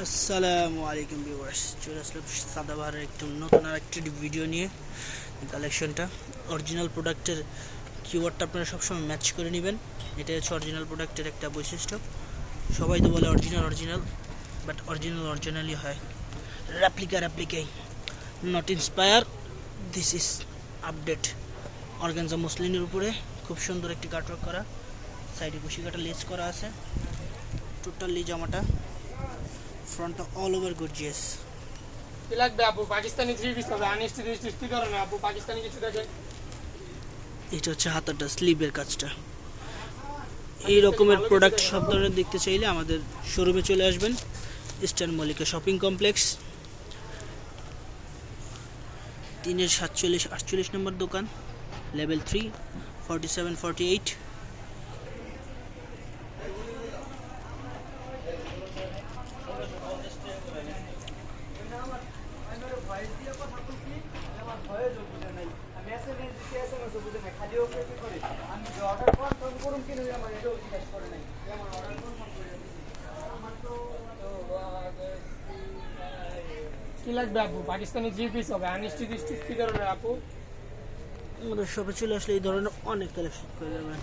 আসসালামু আলাইকুম ভিউয়ার্স, চলে আসলাম সাদাবাহারের একদম নতুন আরেকটি ভিডিও নিয়ে। কালেকশনটা অরিজিনাল প্রোডাক্টের কিওয়ার্ডটা আপনারা সবসময় ম্যাচ করে নেবেন। এটা হচ্ছে অরিজিনাল প্রোডাক্টের একটা বৈশিষ্ট্য। সবাই তো বলে অরিজিনাল, বাট অরিজিনালি হয়, রেপ্লিকাই, not inspire. This is update. Organza মসলিনের উপরে খুব সুন্দর একটি কাটওয়ার্ক করা, সাইডে কুশি কাটা লেস করা আছে। টোটালি জামাটা ফ্রন্টটা অল ওভার গর্জিয়াস। কি লাগবে আপু? পাকিস্তানি থ্রি পিস হবে, আনিস্টি কি করে না আপু? পাকিস্তানি কিছু দেখেন। এটা হচ্ছে হাতাটা, স্লিভের কাজটা। এই রকমের প্রোডাক্ট সব ধরনের দেখতে চাইলে আমাদের শোরুমে চলে আসবেন, ইস্টার্ন মল্লিকা শপিং কমপ্লেক্স, 3-47-48 নম্বর দোকান, লেভেল 3, 47-48। কি লাগবে আপু? পাকিস্তানি থ্রি পিস হবে, আনিস্টি কি করে না আপু? আমাদের শপে চলে আসলে এই ধরনের অনেক কালেকশন পেয়ে যাবেন।